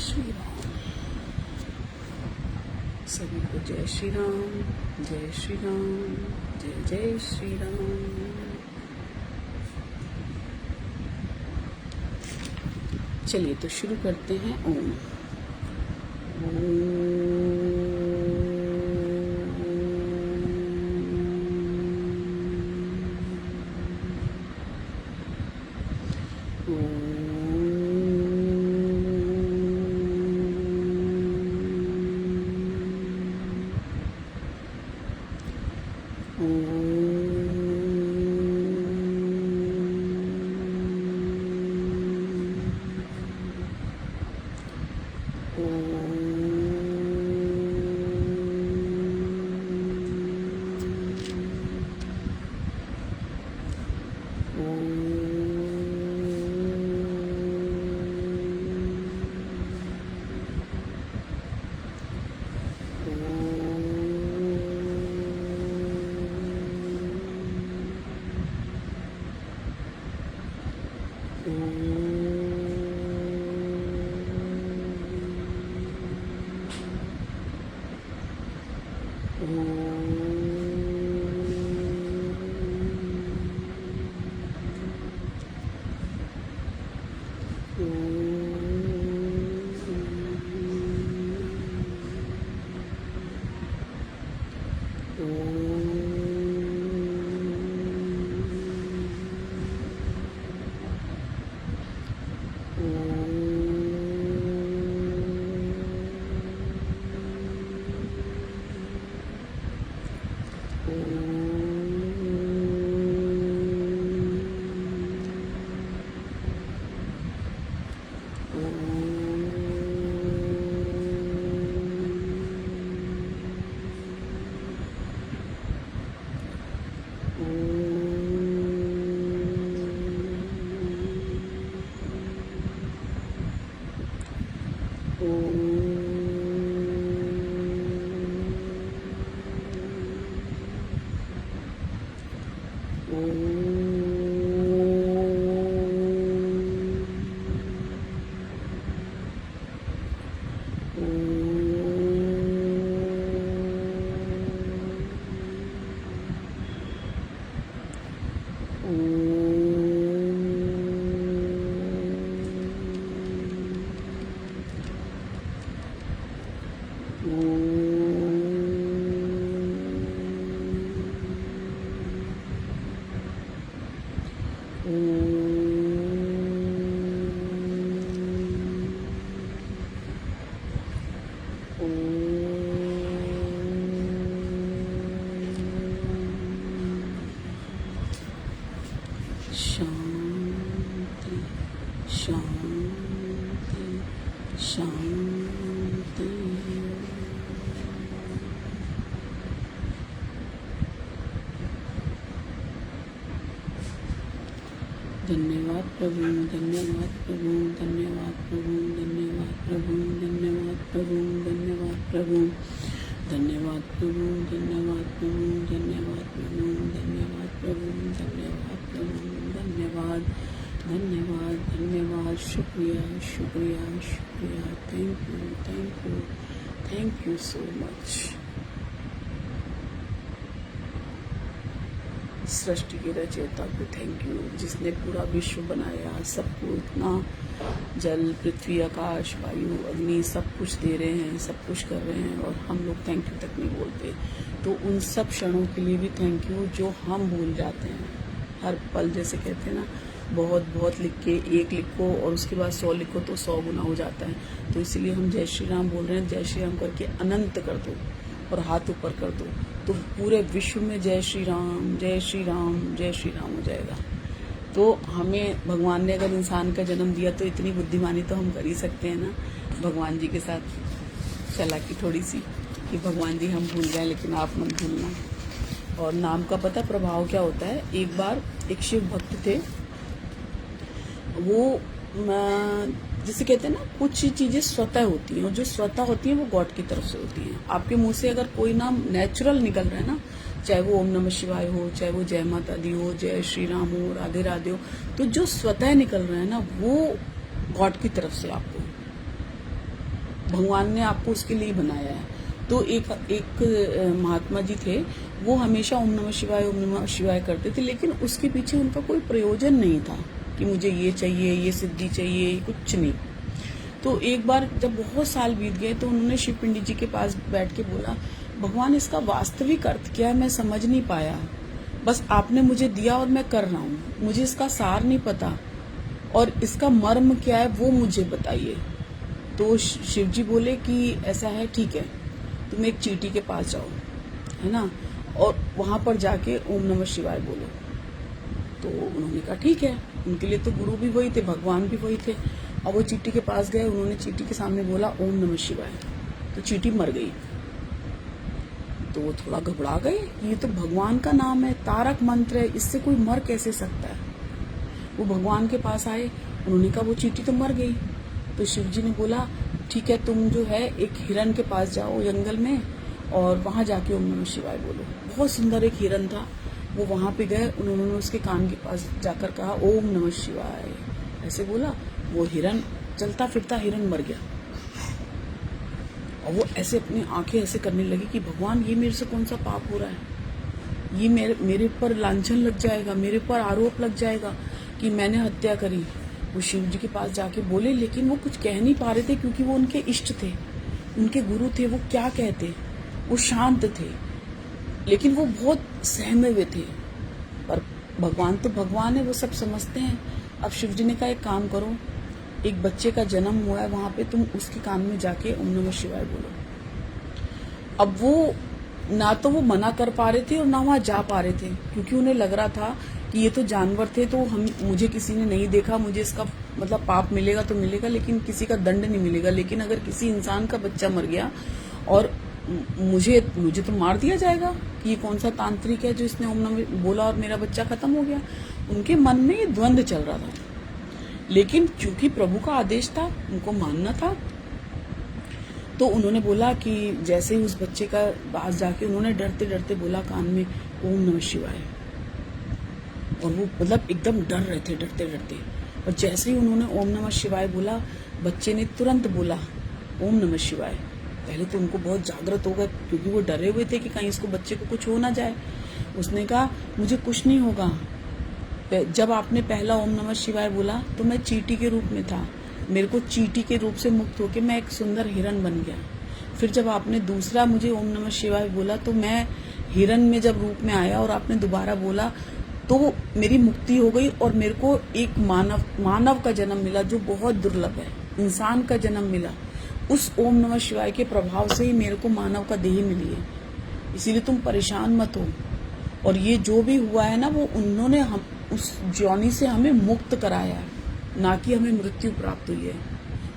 श्री राम। सभी को जय श्री राम, जय श्री राम, जय जय श्री राम। चलिए तो शुरू करते हैं। ओम शांति शांति शांति। धन्यवाद प्रभु, धन्यवाद प्रभु, धन्यवाद प्रभु, धन्यवाद प्रभु, धन्यवाद प्रभु, धन्यवाद प्रभु, धन्यवाद प्रभु, धन्यवाद प्रभु, धन्यवाद प्रभु, धन्यवाद प्रभु, धन्यवाद प्रभु, धन्यवाद धन्यवाद धन्यवाद। शुक्रिया शुक्रिया शुक्रिया। Thank you thank you thank you so much. सृष्टि के रचयिता को थैंक यू, जिसने पूरा विश्व बनाया, सबको इतना जल पृथ्वी आकाश वायु अग्नि सब कुछ दे रहे हैं, सब कुछ कर रहे हैं, और हम लोग थैंक यू तक नहीं बोलते। तो उन सब क्षणों के लिए भी थैंक यू जो हम भूल जाते हैं हर पल। जैसे कहते हैं ना, बहुत बहुत लिख के एक लिखो और उसके बाद 100 लिखो तो 100 गुना हो जाता है। तो इसीलिए हम जय श्री राम बोल रहे हैं। जय श्री राम करके अनंत कर दो और हाथ ऊपर कर दो, तो पूरे विश्व में जय श्री राम जय श्री राम जय श्री राम हो जाएगा। तो हमें भगवान ने अगर इंसान का जन्म दिया तो इतनी बुद्धिमानी तो हम कर ही सकते हैं ना, भगवान जी के साथ चालाकी थोड़ी सी कि भगवान जी हम भूल जाए, लेकिन आप मत भूलना। और नाम का पता प्रभाव क्या होता है। एक बार एक शिव भक्त थे, वो जिसे कहते हैं ना, कुछ चीजें स्वतः होती हैं, और जो स्वतः होती हैं वो गॉड की तरफ से होती हैं। आपके मुंह से अगर कोई नाम नेचुरल निकल रहा है ना, चाहे वो ओम नमः शिवाय हो, चाहे वो जय माता दी हो, जय श्री राम हो, राधे राधे हो, तो जो स्वतः निकल रहा है ना वो गॉड की तरफ से आपको। भगवान ने आपको उसके लिए बनाया है। तो एक महात्मा जी थे, वो हमेशा ओम नमः शिवाय करते थे, लेकिन उसके पीछे उनका कोई प्रयोजन नहीं था कि मुझे ये चाहिए, ये सिद्धि चाहिए, कुछ नहीं। तो एक बार जब बहुत साल बीत गए तो उन्होंने शिव पंडित जी के पास बैठ के बोला, भगवान इसका वास्तविक अर्थ क्या है मैं समझ नहीं पाया, बस आपने मुझे दिया और मैं कर रहा हूँ, मुझे इसका सार नहीं पता और इसका मर्म क्या है वो मुझे बताइए। तो शिव जी बोले कि ऐसा है, ठीक है, तुम एक चींटी के पास जाओ, है ना, और वहां पर जाके ओम नमः शिवाय बोलो। तो उन्होंने कहा ठीक है, उनके लिए तो गुरु भी वही थे, भगवान भी वही थे। और वो चींटी के पास गए, उन्होंने चींटी के सामने बोला ओम नमः शिवाय, तो चींटी मर गई। तो वो थोड़ा घबरा गए, ये तो भगवान का नाम है, तारक मंत्र है, इससे कोई मर कैसे सकता है। वो भगवान के पास आए, उन्होंने कहा वो चींटी तो मर गई। तो शिव जी ने बोला ठीक है, तुम जो है एक हिरन के पास जाओ जंगल में और वहां जाके ओम नमः शिवाय बोलो। बहुत सुंदर एक हिरन था, वो वहां पे गए, उन्होंने उसके कान के पास जाकर कहा ओम नमः शिवाय, ऐसे बोला। वो हिरन, चलता फिरता हिरन मर गया। और वो ऐसे अपनी आंखें ऐसे करने लगी कि भगवान ये मेरे से कौन सा पाप हो रहा है, ये मेरे ऊपर लांछन लग जाएगा, मेरे ऊपर आरोप लग जाएगा कि मैंने हत्या करी। वो शिव जी के पास जाके बोले, लेकिन वो कुछ कह नहीं पा रहे थे क्योंकि वो उनके इष्ट थे, उनके गुरु थे, वो क्या कहते, वो शांत थे, लेकिन वो बहुत सहमे हुए थे। पर भगवान तो भगवान है, वो सब समझते हैं। अब शिव जी ने कहा एक काम करो, एक बच्चे का जन्म हुआ है वहां पे, तुम उसके कान में जाके ओम नमः शिवाय बोलो। अब वो ना तो वो मना कर पा रहे थे और ना वहां जा पा रहे थे, क्योंकि उन्हें लग रहा था कि ये तो जानवर थे, तो मुझे किसी ने नहीं देखा, मुझे इसका मतलब पाप मिलेगा तो मिलेगा, लेकिन किसी का दंड नहीं मिलेगा। लेकिन अगर किसी इंसान का बच्चा मर गया और मुझे तो मार दिया जाएगा कि ये कौन सा तांत्रिक है जो इसने ओम नमः बोला और मेरा बच्चा खत्म हो गया। उनके मन में ये द्वंद्व चल रहा था, लेकिन चूंकि प्रभु का आदेश था, उनको मानना था, तो उन्होंने बोला कि जैसे ही उस बच्चे का पास जाके उन्होंने डरते डरते बोला कान में ओम नमः शिवाय, और वो मतलब एकदम डर रहे थे डरते डरते। और जैसे ही उन्होंने ओम नमः शिवाय बोला, बच्चे ने तुरंत बोला ओम नमः शिवाय। पहले तो उनको बहुत जागृत हो गए, क्योंकि वो डरे हुए थे कि कहीं इसको बच्चे को कुछ हो ना जाए। उसने कहा मुझे कुछ नहीं होगा। जब आपने पहला ओम नमः शिवाय बोला तो मैं चींटी के रूप में था, मेरे को चींटी के रूप से मुक्त होकर मैं एक सुंदर हिरन बन गया। फिर जब आपने दूसरा मुझे ओम नमः शिवाय बोला तो मैं हिरन में जब रूप में आया, और आपने दोबारा बोला तो मेरी मुक्ति हो गई और मेरे को एक मानव का जन्म मिला, जो बहुत दुर्लभ है, इंसान का जन्म मिला। उस ओम नमः शिवाय के प्रभाव से ही मेरे को मानव का देह मिली है। इसीलिए तुम परेशान मत हो। और ये जो भी हुआ है ना, वो उन्होंने हम उस ज्योनि से हमें मुक्त कराया है, ना कि हमें मृत्यु प्राप्त हुई है।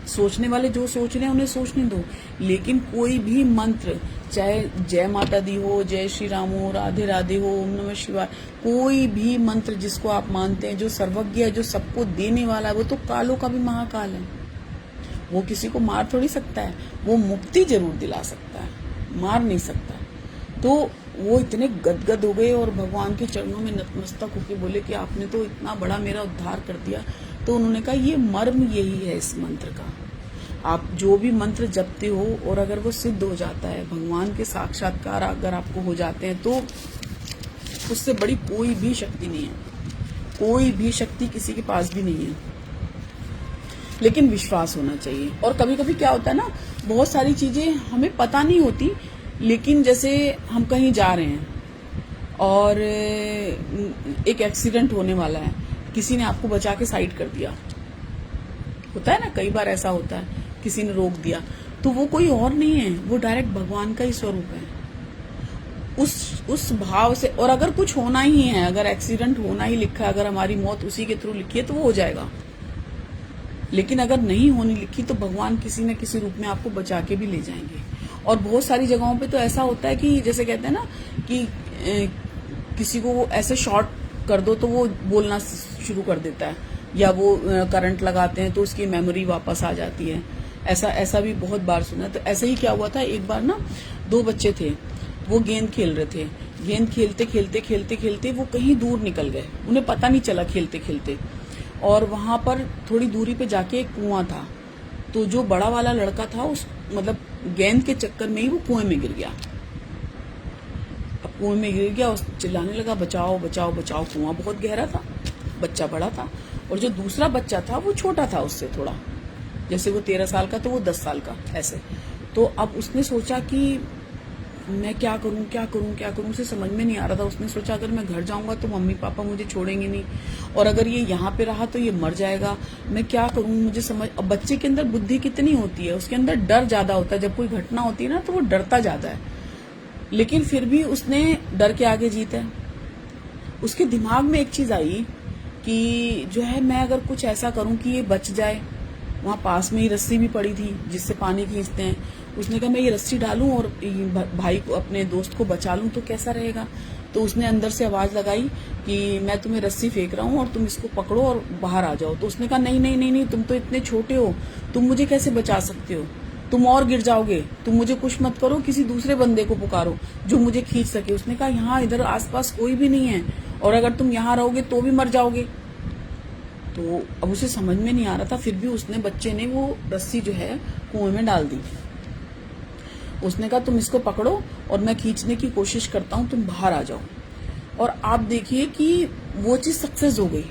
सोचने वाले जो सोच रहे हैं उन्हें सोचने दो, लेकिन कोई भी मंत्र, चाहे जय माता दी हो, जय श्री राम हो, राधे राधे हो, ओम नमः शिवाय, कोई भी मंत्र जिसको आप मानते हैं, जो सर्वज्ञ है, जो सबको देने वाला है, वो तो कालों का भी महाकाल है। वो किसी को मार थोड़ी सकता है, वो मुक्ति जरूर दिला सकता है, मार नहीं सकता। तो वो इतने गदगद हो गए और भगवान के चरणों में नतमस्तक होके बोले कि आपने तो इतना बड़ा मेरा उद्धार कर दिया। तो उन्होंने कहा ये मर्म यही है इस मंत्र का। आप जो भी मंत्र जपते हो और अगर वो सिद्ध हो जाता है, भगवान के साक्षात्कार अगर आपको हो जाते हैं, तो उससे बड़ी कोई भी शक्ति नहीं है, कोई भी शक्ति किसी के पास भी नहीं है। लेकिन विश्वास होना चाहिए। और कभी कभी क्या होता है ना, बहुत सारी चीजें हमें पता नहीं होती, लेकिन जैसे हम कहीं जा रहे हैं और एक एक्सीडेंट होने वाला है, किसी ने आपको बचा के साइड कर दिया, होता है ना, कई बार ऐसा होता है, किसी ने रोक दिया, तो वो कोई और नहीं है, वो डायरेक्ट भगवान का ही स्वरूप है। उस भाव से, और अगर कुछ होना ही है, अगर एक्सीडेंट होना ही लिखा है, अगर हमारी मौत उसी के थ्रू लिखी है, तो वो हो जाएगा। लेकिन अगर नहीं होनी लिखी तो भगवान किसी न किसी रूप में आपको बचा के भी ले जाएंगे। और बहुत सारी जगहों पे तो ऐसा होता है कि जैसे कहते हैं ना कि किसी को ऐसे शॉर्ट कर दो तो वो बोलना शुरू कर देता है, या वो करंट लगाते हैं तो उसकी मेमोरी वापस आ जाती है। ऐसा भी बहुत बार सुना। तो ऐसा ही क्या हुआ था, एक बार ना 2 बच्चे थे, वो गेंद खेल रहे थे। गेंद खेलते खेलते खेलते खेलते वो कहीं दूर निकल गए, उन्हें पता नहीं चला खेलते खेलते। और वहां पर थोड़ी दूरी पे जाके एक कुआं था, तो जो बड़ा वाला लड़का था उस मतलब गेंद के चक्कर में ही वो कुएं में गिर गया। अब कुएं में गिर गया और चिल्लाने लगा बचाओ बचाओ बचाओ। कुआं बहुत गहरा था, बच्चा बड़ा था और जो दूसरा बच्चा था वो छोटा था उससे थोड़ा, जैसे वो 13 साल का तो वो 10 साल का ऐसे। तो अब उसने सोचा कि मैं क्या करूं क्या करूं क्या करूं, उसे समझ में नहीं आ रहा था। उसने सोचा अगर मैं घर जाऊंगा तो मम्मी पापा मुझे छोड़ेंगे नहीं, और अगर ये यहाँ पे रहा तो ये मर जाएगा, मैं क्या करूं मुझे समझ। अब बच्चे के अंदर बुद्धि कितनी होती है, उसके अंदर डर ज्यादा होता है। जब कोई घटना होती है ना तो वो डरता ज्यादा है, लेकिन फिर भी उसने डर के आगे जीता है। उसके दिमाग में एक चीज आई कि जो है मैं अगर कुछ ऐसा करूं कि ये बच जाए। वहां पास में ही रस्सी भी पड़ी थी जिससे पानी खींचते हैं। उसने कहा मैं ये रस्सी डालूं और भाई को अपने दोस्त को बचा लूं तो कैसा रहेगा। तो उसने अंदर से आवाज लगाई कि मैं तुम्हें रस्सी फेंक रहा हूं और तुम इसको पकड़ो और बाहर आ जाओ। तो उसने कहा नहीं नहीं नहीं नहीं, तुम तो इतने छोटे हो, तुम मुझे कैसे बचा सकते हो, तुम और गिर जाओगे, तुम मुझे कुछ मत करो, किसी दूसरे बंदे को पुकारो जो मुझे खींच सके। उसने कहा यहाँ इधर आसपास कोई भी नहीं है और अगर तुम यहाँ रहोगे तो भी मर जाओगे। तो अब उसे समझ में नहीं आ रहा था, फिर भी उसने बच्चे ने वो रस्सी जो है कुएं में डाल दी। उसने कहा तुम इसको पकड़ो और मैं खींचने की कोशिश करता हूं, तुम बाहर आ जाओ। और आप देखिए कि वो चीज सक्सेस हो गई।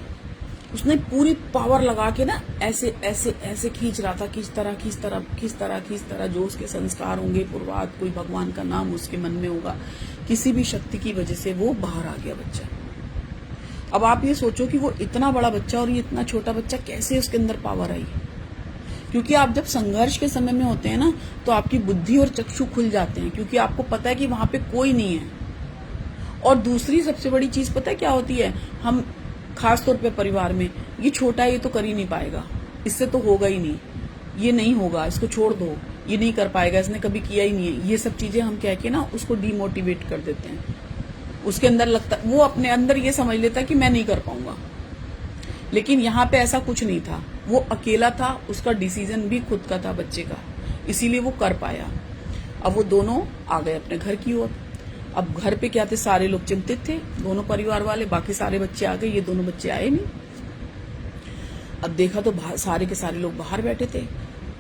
उसने पूरी पावर लगा के ना ऐसे ऐसे ऐसे खींच रहा था, खींचता रहा खींचता रहा खींचता रहा खींचता रहा। जो उसके संस्कार होंगे पूर्वात, कोई भगवान का नाम उसके मन में होगा, किसी भी शक्ति की वजह से वो बाहर आ गया बच्चा। अब आप ये सोचो कि वो इतना बड़ा बच्चा और ये इतना छोटा बच्चा, कैसे उसके अंदर पावर आई। क्योंकि आप जब संघर्ष के समय में होते हैं ना तो आपकी बुद्धि और चक्षु खुल जाते हैं, क्योंकि आपको पता है कि वहां पे कोई नहीं है। और दूसरी सबसे बड़ी चीज पता है क्या होती है, हम खास तौर पे परिवार में, ये छोटा है ये तो कर ही नहीं पाएगा, इससे तो होगा ही नहीं, ये नहीं होगा, इसको छोड़ दो, ये नहीं कर पाएगा, इसने कभी किया ही नहीं है, ये सब चीजें हम कह के ना उसको डिमोटिवेट कर देते हैं। उसके अंदर लगता, वो अपने अंदर ये समझ लेता कि मैं नहीं कर पाऊंगा। लेकिन यहाँ पे ऐसा कुछ नहीं था, वो अकेला था, उसका डिसीजन भी खुद का था बच्चे का, इसीलिए वो कर पाया। अब वो दोनों आ गए अपने घर की ओर। अब घर पे क्या थे, सारे लोग चिंतित थे, दोनों परिवार वाले, बाकी सारे बच्चे आ गए, ये दोनों बच्चे आए नहीं। अब देखा तो सारे के सारे लोग बाहर बैठे थे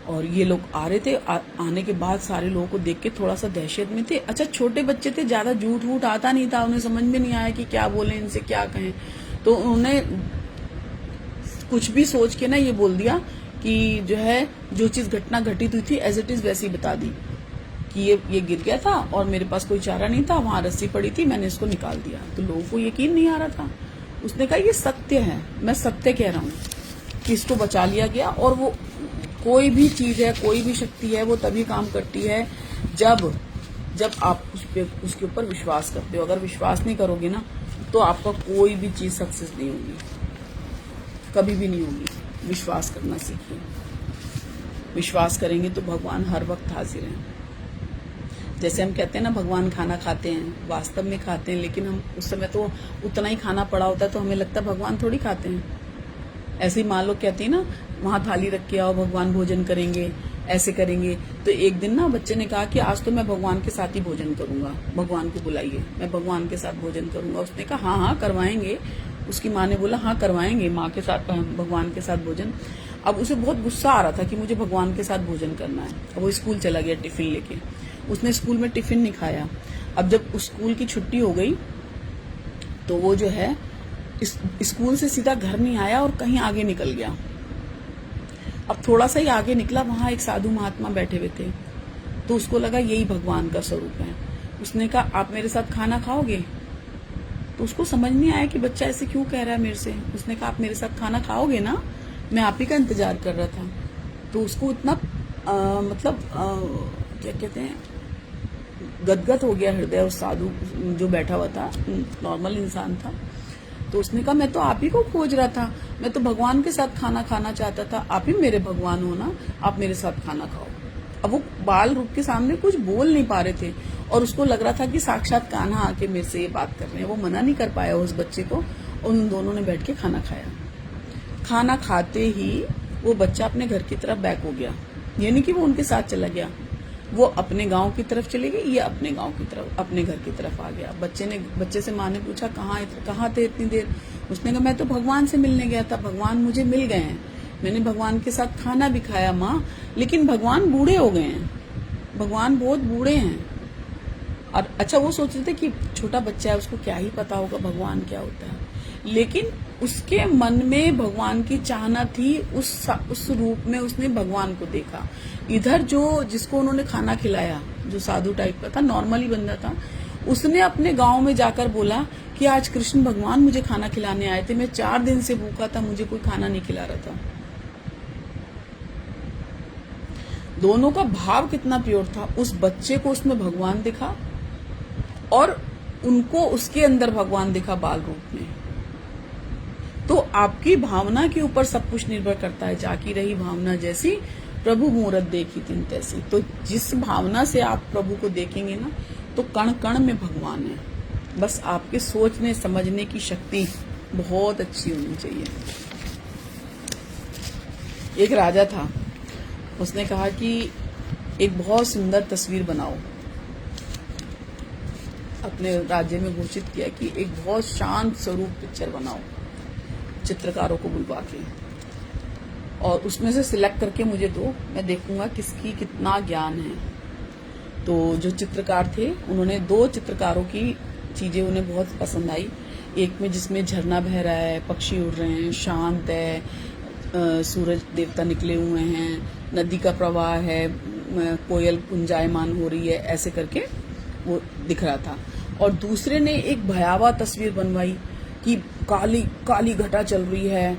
और ये लोग आ रहे थे। आने के बाद सारे लोगों को देख के थोड़ा सा दहशत में थे। अच्छा छोटे बच्चे थे, ज्यादा झूठ वूठ आता नहीं था, उन्हें समझ में नहीं आया कि क्या बोले, इनसे क्या कहें। तो उन्होंने कुछ भी सोच के ना ये बोल दिया कि जो है जो चीज घटना घटित हुई थी एज इट इज वैसी बता दी कि ये गिर गया था और मेरे पास कोई चारा नहीं था, वहां रस्सी पड़ी थी, मैंने इसको निकाल दिया। तो लोगों को यकीन नहीं आ रहा था। उसने कहा ये सत्य है, मैं सत्य कह रहा हूँ कि इसको बचा लिया गया। और वो कोई भी चीज है, कोई भी शक्ति है, वो तभी काम करती है जब आप उसके ऊपर विश्वास करते हो। अगर विश्वास नहीं करोगे ना तो आपका कोई भी चीज सक्सेस नहीं होगी, कभी भी नहीं होगी। विश्वास करना सीखिए। विश्वास करेंगे तो भगवान हर वक्त हाजिर हैं। जैसे हम कहते हैं ना भगवान खाना खाते हैं, वास्तव में खाते हैं, लेकिन हम उस समय तो उतना ही खाना पड़ा होता है तो हमें लगता है भगवान थोड़ी खाते हैं। ऐसे ही मान लो कहती है ना वहां थाली रख के आओ, भगवान भोजन करेंगे, ऐसे करेंगे। तो एक दिन ना बच्चे ने कहा कि आज तो मैं भगवान के साथ ही भोजन करूंगा, भगवान को बुलाइए, मैं भगवान के साथ भोजन करूंगा। उसने कहा हाँ हाँ करवाएंगे। उसकी माँ ने बोला हाँ करवाएंगे माँ के साथ, भगवान के साथ भोजन। अब उसे बहुत गुस्सा आ रहा था कि मुझे भगवान के साथ भोजन करना है। अब वो स्कूल चला गया टिफिन लेके। उसने स्कूल में टिफिन नहीं खाया। अब जब स्कूल की छुट्टी हो गई तो वो जो है स्कूल से सीधा घर नहीं आया और कहीं आगे निकल गया। अब थोड़ा सा ही आगे निकला, वहां एक साधु महात्मा बैठे हुए थे। तो उसको लगा यही भगवान का स्वरूप है। उसने कहा आप मेरे साथ खाना खाओगे? तो उसको समझ नहीं आया कि बच्चा ऐसे क्यों कह रहा है मेरे से। उसने कहा आप मेरे साथ खाना खाओगे ना, मैं आप ही का इंतजार कर रहा था। तो उसको इतना क्या कहते हैं, गदगद हो गया हृदय उस साधु जो बैठा हुआ था, नॉर्मल इंसान था। तो उसने कहा मैं तो आप ही को खोज रहा था, मैं तो भगवान के साथ खाना खाना चाहता था, आप ही मेरे भगवान हो ना, आप मेरे साथ खाना खाओ। अब वो बाल रूप के सामने कुछ बोल नहीं पा रहे थे और उसको लग रहा था कि साक्षात कान्हा आके मेरे से ये बात कर रहे हैं। वो मना नहीं कर पाया उस बच्चे को और उन दोनों ने बैठ के खाना खाया। खाना खाते ही वो बच्चा अपने घर की तरफ बैक हो गया, यानी कि वो उनके साथ चला गया। वो अपने गांव की तरफ चले गए, ये अपने गांव की तरफ, अपने घर की तरफ आ गया। बच्चे से माँ ने पूछा कहाँ थे इतनी देर? उसने कहा मैं तो भगवान से मिलने गया था, भगवान मुझे मिल गए हैं, मैंने भगवान के साथ खाना भी खाया माँ, लेकिन भगवान बूढ़े हो गए हैं, भगवान बहुत बूढ़े हैं। और अच्छा, वो सोच रहे थे कि छोटा बच्चा है, उसको क्या ही पता होगा भगवान क्या होता है, लेकिन उसके मन में भगवान की चाहना थी, उस रूप में उसने भगवान को देखा। इधर जो जिसको उन्होंने खाना खिलाया, जो साधु टाइप का था, नॉर्मली बंदा था, उसने अपने गांव में जाकर बोला कि आज कृष्ण भगवान मुझे खाना खिलाने आए थे, मैं 4 दिन से भूखा था, मुझे कोई खाना नहीं खिला रहा था। दोनों का भाव कितना प्योर था। उस बच्चे को उसमें भगवान दिखा और उनको उसके अंदर भगवान दिखा बाल रूप में। तो आपकी भावना के ऊपर सब कुछ निर्भर करता है। जाकी रही भावना जैसी, प्रभु मूरत देखी तिन तैसी। तो जिस भावना से आप प्रभु को देखेंगे ना, तो कण कण में भगवान है। बस आपके सोचने समझने की शक्ति बहुत अच्छी होनी चाहिए। एक राजा था, उसने कहा कि एक बहुत सुंदर तस्वीर बनाओ। अपने राज्य में घोषित किया कि एक बहुत शांत स्वरूप पिक्चर बनाओ, चित्रकारों को बुलवा के, और उसमें से सिलेक्ट करके मुझे दो, मैं देखूंगा किसकी कितना ज्ञान है। तो जो चित्रकार थे, उन्होंने 2 चित्रकारों की चीजें उन्हें बहुत पसंद आई। एक में जिसमें झरना बह रहा है, पक्षी उड़ रहे हैं, शांत है, सूरज देवता निकले हुए हैं, नदी का प्रवाह है, कोयल गुंजायमान हो रही है, ऐसे करके वो दिख रहा था। और दूसरे ने एक भयावह तस्वीर बनवाई कि काली काली घटा चल रही है,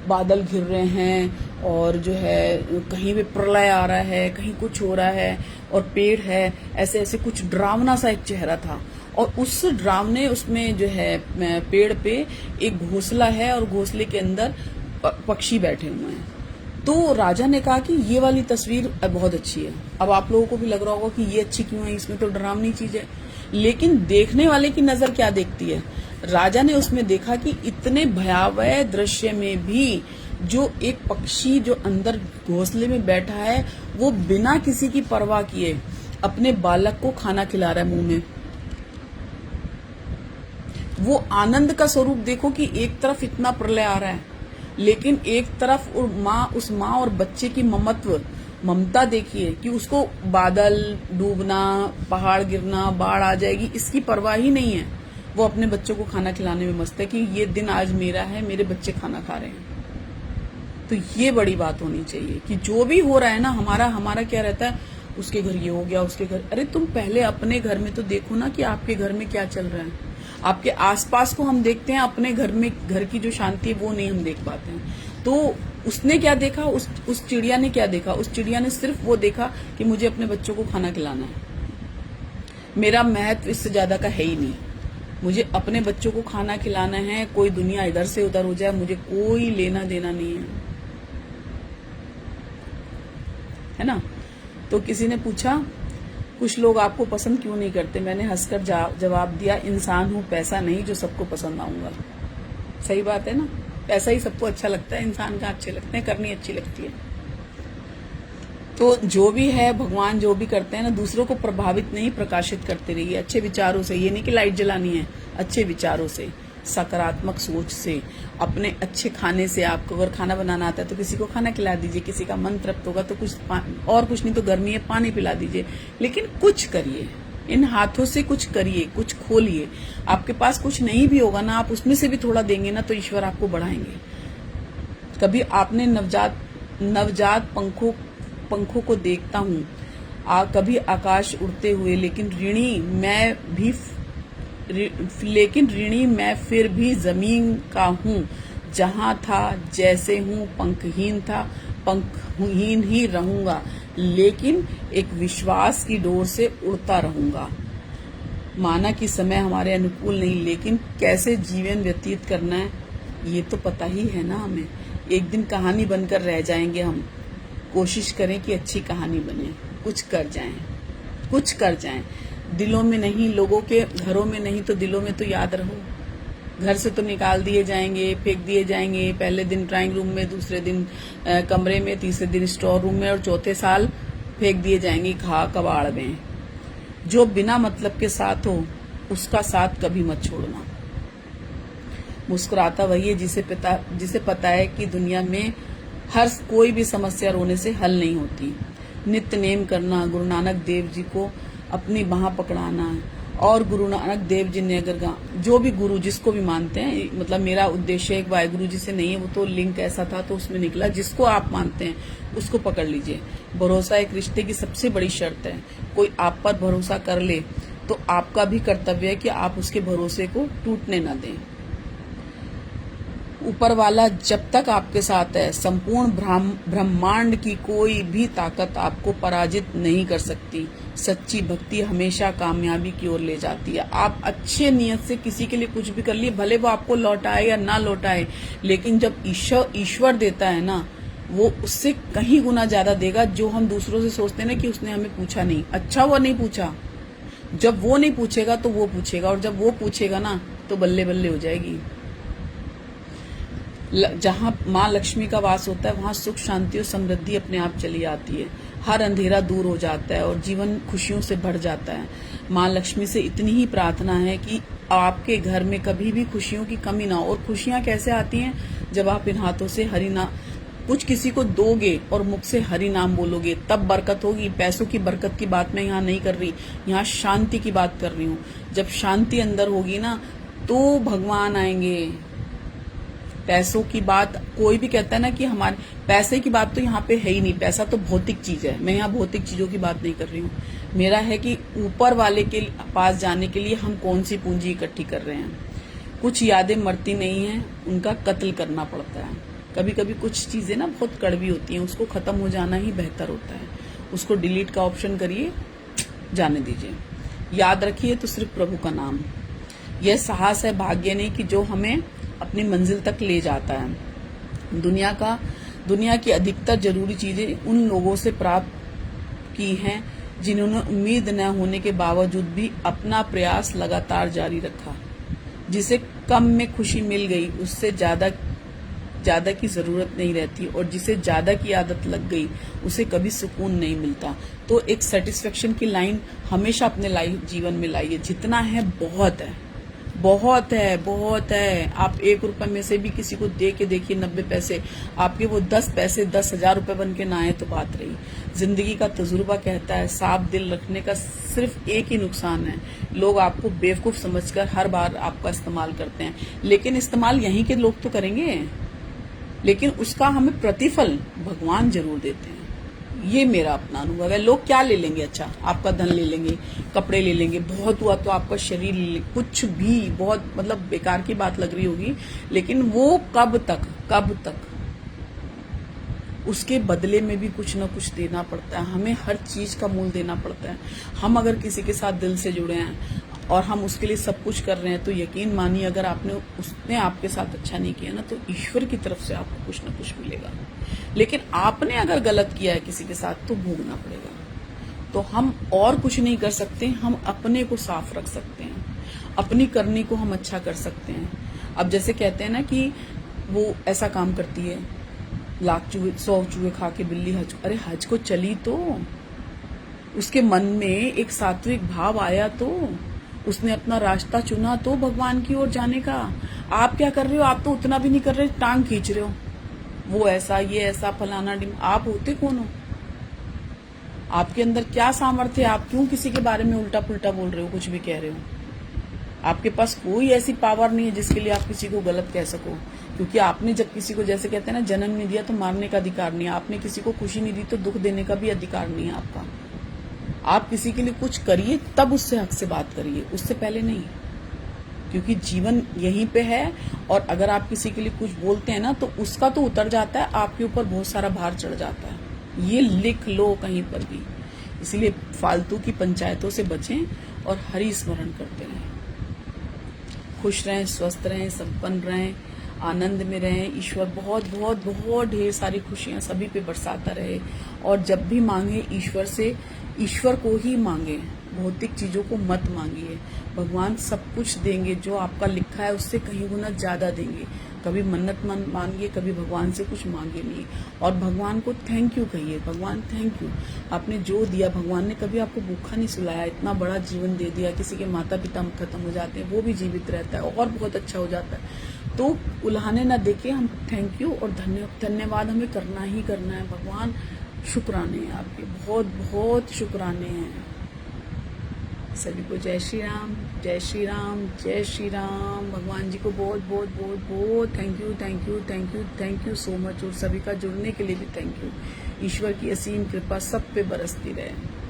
बादल घिर रहे हैं, और जो है कहीं पे प्रलय आ रहा है, कहीं कुछ हो रहा है, और पेड़ है, ऐसे ऐसे कुछ डरावना सा एक चेहरा था। और उस डरावने उसमें जो है पेड़ पे एक घोंसला है, और घोंसले के अंदर पक्षी बैठे हुए हैं। तो राजा ने कहा कि ये वाली तस्वीर बहुत अच्छी है। अब आप लोगों को भी लग रहा होगा कि ये अच्छी क्यों है, इसमें तो डरावनी चीज है। लेकिन देखने वाले की नजर क्या देखती है? राजा ने उसमें देखा कि इतने भयावह दृश्य में भी जो एक पक्षी जो अंदर घोंसले में बैठा है, वो बिना किसी की परवाह किए अपने बालक को खाना खिला रहा है मुंह में। वो आनंद का स्वरूप देखो कि एक तरफ इतना प्रलय आ रहा है, लेकिन एक तरफ उस माँ और बच्चे की ममता देखिए कि उसको बादल डूबना, पहाड़ गिरना, बाढ़ आ जाएगी, इसकी परवाह ही नहीं है। वो अपने बच्चों को खाना खिलाने में मस्त है कि ये दिन आज मेरा है, मेरे बच्चे खाना खा रहे हैं। तो ये बड़ी बात होनी चाहिए कि जो भी हो रहा है ना, हमारा क्या रहता है, उसके घर ये हो गया, उसके घर। अरे तुम पहले अपने घर में तो देखो ना कि आपके घर में क्या चल रहा है। आपके आसपास को हम देखते हैं, अपने घर में घर की जो शांति है वो नहीं हम देख पाते हैं। तो उसने क्या देखा, उस चिड़िया ने क्या देखा? उस चिड़िया ने सिर्फ वो देखा कि मुझे अपने बच्चों को खाना खिलाना है, मेरा महत्व इससे ज्यादा का है ही नहीं, मुझे अपने बच्चों को खाना खिलाना है। कोई दुनिया इधर से उधर हो जाए, मुझे कोई लेना देना नहीं है ना। तो किसी ने पूछा, कुछ लोग आपको पसंद क्यों नहीं करते? मैंने हंसकर जवाब दिया, इंसान हूं, पैसा नहीं जो सबको पसंद आऊंगा। सही बात है ना, पैसा ही सबको अच्छा लगता है, इंसान का अच्छे लगते हैं, करनी अच्छी लगती है। तो जो भी है, भगवान जो भी करते हैं ना, दूसरों को प्रभावित नहीं, प्रकाशित करते रहिए अच्छे विचारों से। ये नहीं कि लाइट जलानी है, अच्छे विचारों से, सकारात्मक सोच से, अपने अच्छे खाने से। आपको अगर खाना बनाना आता है तो किसी को खाना खिला दीजिए, किसी का मन तृप्त होगा तो और कुछ नहीं तो गर्मी है पानी पिला दीजिए, लेकिन कुछ करिए, इन हाथों से कुछ करिए, कुछ खोलिए। आपके पास कुछ नहीं भी होगा ना, आप उसमें से भी थोड़ा देंगे ना, तो ईश्वर आपको बढ़ाएंगे। कभी आपने नवजात पंखों को देखता हूँ, कभी आकाश उड़ते हुए, लेकिन ऋणी मैं फिर भी जमीन का हूँ, जहाँ था जैसे हूँ, पंखहीन ही रहूंगा, लेकिन एक विश्वास की डोर से उड़ता रहूंगा। माना कि समय हमारे अनुकूल नहीं, लेकिन कैसे जीवन व्यतीत करना है ये तो पता ही है ना हमें। एक दिन कहानी बनकर रह जाएंगे हम। कोशिश करें कि अच्छी कहानी बने, कुछ कर जाएं। दिलों में नहीं, लोगों के घरों में नहीं, तो दिलों में तो याद रहो। घर से तो निकाल दिए जाएंगे, फेंक दिए जाएंगे, पहले दिन ड्राइंग रूम में, दूसरे दिन कमरे में, तीसरे दिन स्टोर रूम में, और चौथे साल फेंक दिए जाएंगे कबाड़ में। जो बिना मतलब के साथ हो, उसका साथ कभी मत छोड़ना। मुस्कुराता वही है जिसे पता है कि दुनिया में हर कोई भी समस्या रोने से हल नहीं होती। नित्य नेम करना, गुरु नानक देव जी को अपनी बाह पकड़ाना, और गुरु नानक देव जी ने अगर जो भी गुरु जिसको भी मानते हैं, मतलब मेरा उद्देश्य एक वाहेगुरु जी से नहीं है, वो तो लिंक ऐसा था तो उसमें निकला, जिसको आप मानते हैं उसको पकड़ लीजिए। भरोसा एक रिश्ते की सबसे बड़ी शर्त है। कोई आप पर भरोसा कर ले तो आपका भी कर्तव्य है कि आप उसके भरोसे को टूटने न दें। ऊपर वाला जब तक आपके साथ है, संपूर्ण ब्रह्मांड की कोई भी ताकत आपको पराजित नहीं कर सकती। सच्ची भक्ति हमेशा कामयाबी की ओर ले जाती है। आप अच्छे नियत से किसी के लिए कुछ भी कर लिए, भले वो आपको लौटाए या ना लौटाए, लेकिन जब ईश्वर देता है ना, वो उससे कहीं गुना ज्यादा देगा। जो हम दूसरों से सोचते हैं ना कि उसने हमें पूछा नहीं, अच्छा वो नहीं पूछा, जब वो नहीं पूछेगा तो वो पूछेगा, और जब वो पूछेगा ना तो बल्ले बल्ले हो जाएगी। जहाँ माँ लक्ष्मी का वास होता है वहाँ सुख शांति और समृद्धि अपने आप चली आती है। हर अंधेरा दूर हो जाता है और जीवन खुशियों से भर जाता है। माँ लक्ष्मी से इतनी ही प्रार्थना है कि आपके घर में कभी भी खुशियों की कमी ना हो। और खुशियाँ कैसे आती हैं? जब आप इन हाथों से हरि नाम कुछ किसी को दोगे और मुख से हरि नाम बोलोगे, तब बरकत होगी। पैसों की बरकत की बात मैं यहाँ नहीं कर रही, यहाँ शांति की बात कर रही हूँ। जब शांति अंदर होगी ना तो भगवान आएंगे। पैसों की बात कोई भी कहता है ना कि हमारे पैसे की बात तो यहाँ पे है ही नहीं। पैसा तो भौतिक चीज है, मैं यहाँ भौतिक चीजों की बात नहीं कर रही हूँ। मेरा है कि ऊपर वाले के पास जाने के लिए हम कौन सी पूंजी इकट्ठी कर रहे हैं। कुछ यादें मरती नहीं हैं, उनका कत्ल करना पड़ता है। कभी कभी कुछ चीजें ना बहुत कड़वी होती हैं, उसको खत्म हो जाना ही बेहतर होता है। उसको डिलीट का ऑप्शन करिए, जाने दीजिए। याद रखिए तो सिर्फ प्रभु का नाम। यह साहस है, भाग्य नहीं, कि जो हमें अपनी मंजिल तक ले जाता है। दुनिया की अधिकतर जरूरी चीजें उन लोगों से प्राप्त की हैं जिन्होंने उम्मीद न होने के बावजूद भी अपना प्रयास लगातार जारी रखा। जिसे कम में खुशी मिल गई उससे ज्यादा की जरूरत नहीं रहती, और जिसे ज्यादा की आदत लग गई उसे कभी सुकून नहीं मिलता। तो एक सेटिस्फेक्शन की लाइन हमेशा अपने जीवन में लाइए। जितना है बहुत है, बहुत है, बहुत है। आप 1 रुपए में से भी किसी को दे के देखिए 90 पैसे, आपके वो 10 पैसे 10,000 रुपए बन के ना आए तो बात रही। जिंदगी का तजुर्बा कहता है साफ दिल रखने का सिर्फ एक ही नुकसान है, लोग आपको बेवकूफ समझकर हर बार आपका इस्तेमाल करते हैं। लेकिन इस्तेमाल यहीं के लोग तो करेंगे, लेकिन उसका हमें प्रतिफल भगवान जरूर देते हैं। ये मेरा अपना अनुभव है। लोग क्या ले लेंगे? अच्छा, आपका धन ले लेंगे, कपड़े ले लेंगे, बहुत हुआ तो आपका शरीर ले लेंगे, कुछ भी बहुत मतलब बेकार की बात लग रही होगी, लेकिन वो कब तक उसके बदले में भी कुछ ना कुछ देना पड़ता है। हमें हर चीज का मूल देना पड़ता है। हम अगर किसी के साथ दिल से जुड़े हैं और हम उसके लिए सब कुछ कर रहे हैं, तो यकीन मानिए अगर उसने आपके साथ अच्छा नहीं किया ना, तो ईश्वर की तरफ से आपको कुछ ना कुछ मिलेगा। लेकिन आपने अगर गलत किया है किसी के साथ तो भोगना पड़ेगा। तो हम और कुछ नहीं कर सकते, हम अपने को साफ रख सकते हैं, अपनी करनी को हम अच्छा कर सकते हैं। अब जैसे कहते हैं ना कि वो ऐसा काम करती है, 100 चूहे खा के बिल्ली हज। अरे हज को चली तो उसके मन में एक सात्विक भाव आया, तो उसने अपना रास्ता चुना तो भगवान की ओर जाने का। आप क्या कर रहे हो? आप तो उतना भी नहीं कर रहे, टांग खींच रहे हो। वो ऐसा, ये ऐसा, फलाना डिम। आप होते कौन हो? आपके अंदर क्या सामर्थ्य है? आप क्यों किसी के बारे में उल्टा पुल्टा बोल रहे हो, कुछ भी कह रहे हो? आपके पास कोई ऐसी पावर नहीं है जिसके लिए आप किसी को गलत कह सको। क्योंकि आपने जब किसी को, जैसे कहते हैं ना, जन्म नहीं दिया तो मारने का अधिकार नहीं है। आपने किसी को खुशी नहीं दी तो दुख देने का भी अधिकार नहीं है आपका। आप किसी के लिए कुछ करिए तब उससे हक से बात करिए, उससे पहले नहीं। क्योंकि जीवन यहीं पे है, और अगर आप किसी के लिए कुछ बोलते हैं ना तो उसका तो उतर जाता है, आपके ऊपर बहुत सारा भार चढ़ जाता है। ये लिख लो कहीं पर भी। इसलिए फालतू की पंचायतों से बचें और हरि स्मरण करते रहें। खुश रहें, स्वस्थ रहें, संपन्न रहें, आनंद में रहें। ईश्वर बहुत बहुत बहुत ढेर सारी खुशियां सभी पे बरसाता रहे। और जब भी मांगे ईश्वर से, ईश्वर को ही मांगे, भौतिक चीजों को मत मांगिए। भगवान सब कुछ देंगे, जो आपका लिखा है उससे कहीं गुना ज्यादा देंगे। कभी मन्नत मांगिए, कभी भगवान से कुछ मांगे नहीं। और भगवान को थैंक यू कहिए, भगवान थैंक यू, आपने जो दिया। भगवान ने कभी आपको भूखा नहीं सुलाया, इतना बड़ा जीवन दे दिया। किसी के माता पिता खत्म हो जाते हैं, वो भी जीवित रहता है और बहुत अच्छा हो जाता है। तो उल्हाने ना देके हम थैंक यू और धन्यवाद हमें करना ही करना है। भगवान शुक्राने हैं आपके, बहुत बहुत शुक्राने हैं। सभी को जय श्री राम, जय श्री राम, जय श्री राम। भगवान जी को बहुत बहुत बहुत बहुत thank you, thank you, thank you, thank you so much. और सभी का जुड़ने के लिए भी थैंक यू। ईश्वर की असीम कृपा सब पे बरसती रहे।